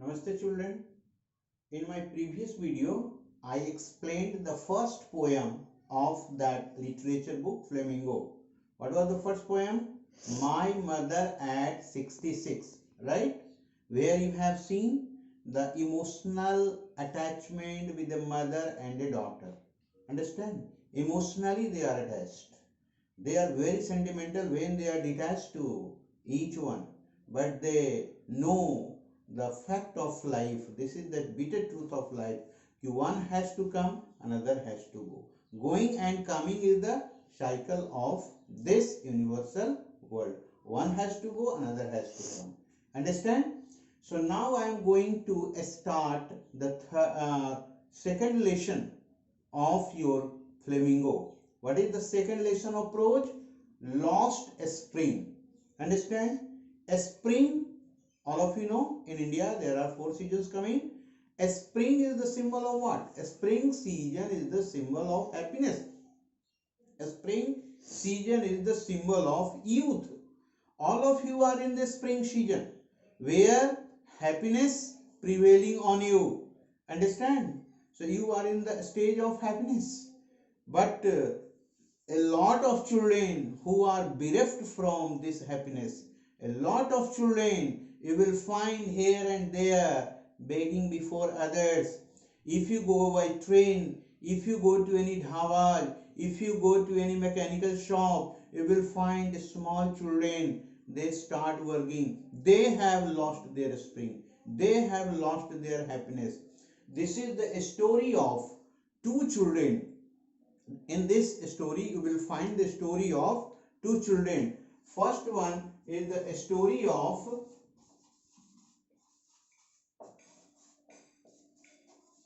Namaste children. In my previous video, I explained the first poem of that literature book Flamingo. What was the first poem? My Mother at 66, right? Where you have seen the emotional attachment with a mother and a daughter. Understand? Emotionally they are attached. They are very sentimental when they are detached to each one, but they know the fact of life. This is the bitter truth of life. One has to come, another has to go. Going and coming is the cycle of this universal world. One has to go, another has to come. Understand? So now I am going to start the second lesson of your Flamingo. What is the second lesson approach? Lost spring. Understand? A spring, all of you know, in India there are 4 seasons coming. A spring is the symbol of what? A spring season is the symbol of happiness. A spring season is the symbol of youth. All of you are in the spring season where happiness prevailing on you. Understand? So you are in the stage of happiness. But a lot of children who are bereft from this happiness, a lot of children you will find here and there begging before others. If you go by train, if you go to any dhaba, if you go to any mechanical shop, you will find small children. They start working. They have lost their spring. They have lost their happiness. This is the story of 2 children. In this story you will find the story of 2 children. First one is the story of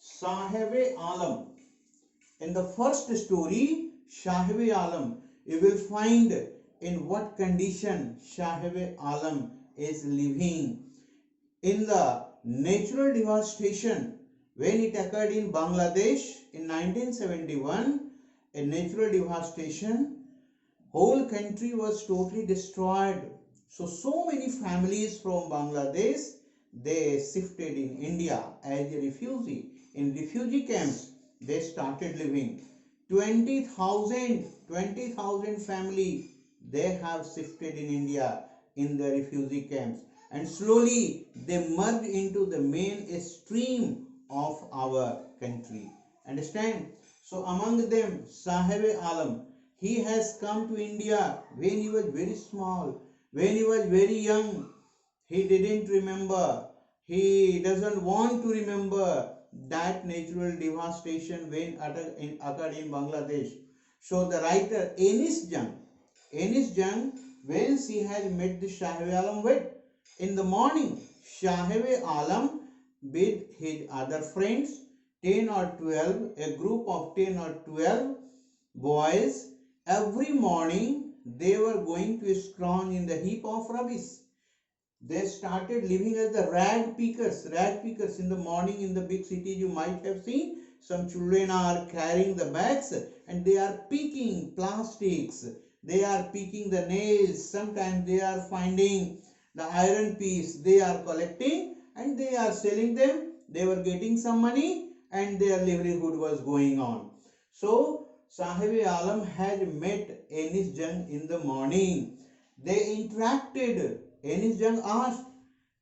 Sahib-e-Alam. In the first story, Sahib-e-Alam, you will find in what condition Sahib-e-Alam is living. In the natural devastation, when it occurred in Bangladesh in 1971, a natural devastation, whole country was totally destroyed. So many families from Bangladesh, they shifted in India as a refugee. In refugee camps, they started living. 20,000 family, they have shifted in India in the refugee camps. And slowly they merged into the main stream of our country. Understand? So among them, Sahib-e-Alam, he has come to India when he was very small, when he was very young. He didn't remember. He doesn't want to remember that natural devastation when occurred in Bangladesh. So the writer Enis Jung, when she has met the Sahib-e-Alam in the morning, Sahib-e-Alam with his other friends, 10 or 12, a group of 10 or 12 boys, every morning they were going to scrounge in the heap of rubbish. They started living as the rag pickers in the morning. In the big cities you might have seen some children are carrying the bags and they are picking plastics, they are picking the nails, sometimes they are finding the iron piece, they are collecting and they are selling them. They were getting some money and their livelihood was going on. So Sahib-e-Alam had met Enis Jung in the morning. They interacted. Enis Jung asked,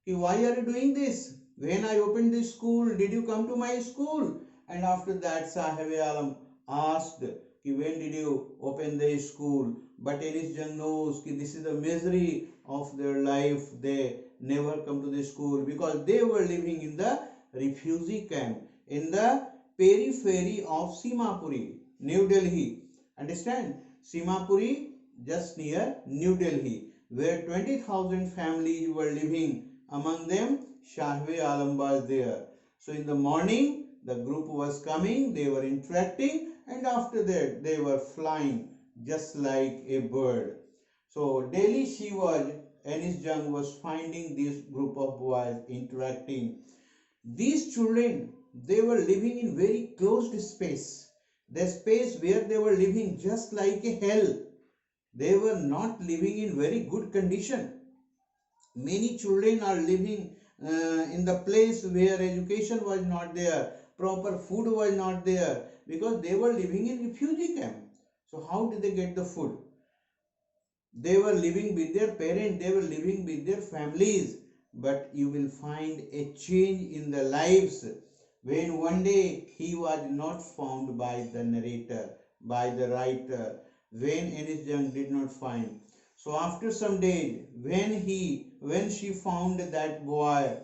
why are you doing this? When I opened this school, did you come to my school? And after that, Sahib-e-Alam asked, when did you open the school? But Enis Jung knows this is the misery of their life. They never come to the school because they were living in the refugee camp in the periphery of Simapuri, New Delhi. Understand? Simapuri, just near New Delhi, where 20,000 families were living. Among them, Sahib-e-Alam was there. So in the morning, the group was coming, they were interacting, and after that, they were flying just like a bird. So daily Enis Jung was finding this group of boys interacting. These children, they were living in very closed space. The space where they were living just like a hell. They were not living in very good condition. Many children are living in the place where education was not there, proper food was not there, because they were living in refugee camp. So how did they get the food? They were living with their parents, they were living with their families. But you will find a change in the lives when one day he was not found by the narrator, by the writer, when Ennis Young did not find. So after some days, when she found that boy,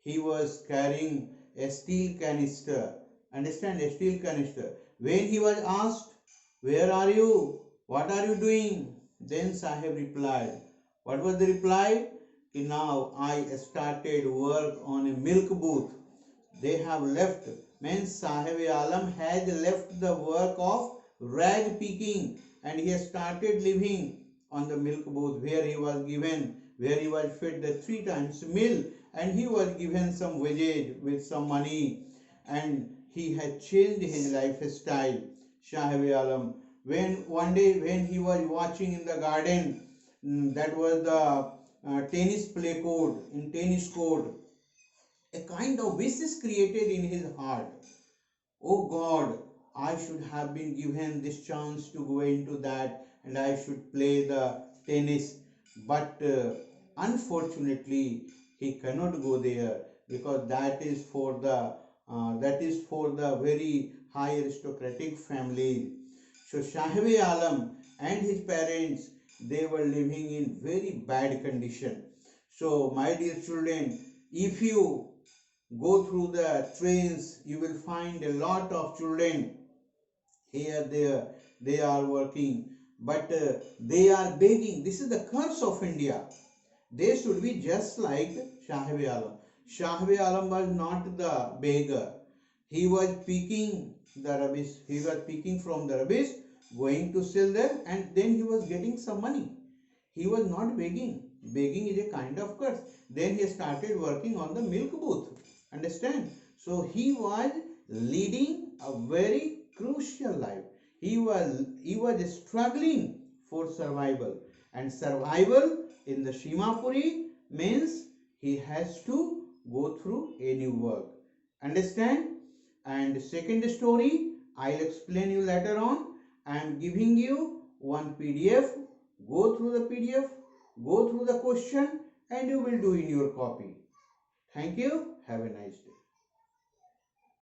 he was carrying a steel canister. Understand, a steel canister. When he was asked, "Where are you? What are you doing?" Then Sahib replied. What was the reply? Now I started work on a milk booth. They have left, means Sahib Alam has left the work of rag picking, and he has started living on the milk booth, where he was fed the 3 times meal, and he was given some wages with some money, and he had changed his lifestyle. Sahib Alam, when one day when he was watching in the garden, that was the tennis play court, in tennis court, a kind of wish is created in his heart. Oh God, I should have been given this chance to go into that, and I should play the tennis. But unfortunately, he cannot go there, because that is for the very high aristocratic family. So Shahwe Alam and his parents, they were living in very bad condition. So my dear children, if you go through the trains, you will find a lot of children here, there, they are working, but they are begging. This is the curse of India. They should be just like Shahib Alam. Shahib Alam was not the beggar. He was picking the rubbish. He was picking from the rubbish, going to sell them, and then he was getting some money. He was not begging. Begging is a kind of curse. Then he started working on the milk booth. Understand? So he was leading a very crucial life. He was struggling for survival. And survival in the Shimapuri means he has to go through any work. Understand? And second story, I'll explain you later on. I am giving you one PDF. Go through the PDF, go through the question, and you will do in your copy. Thank you. Have a nice day.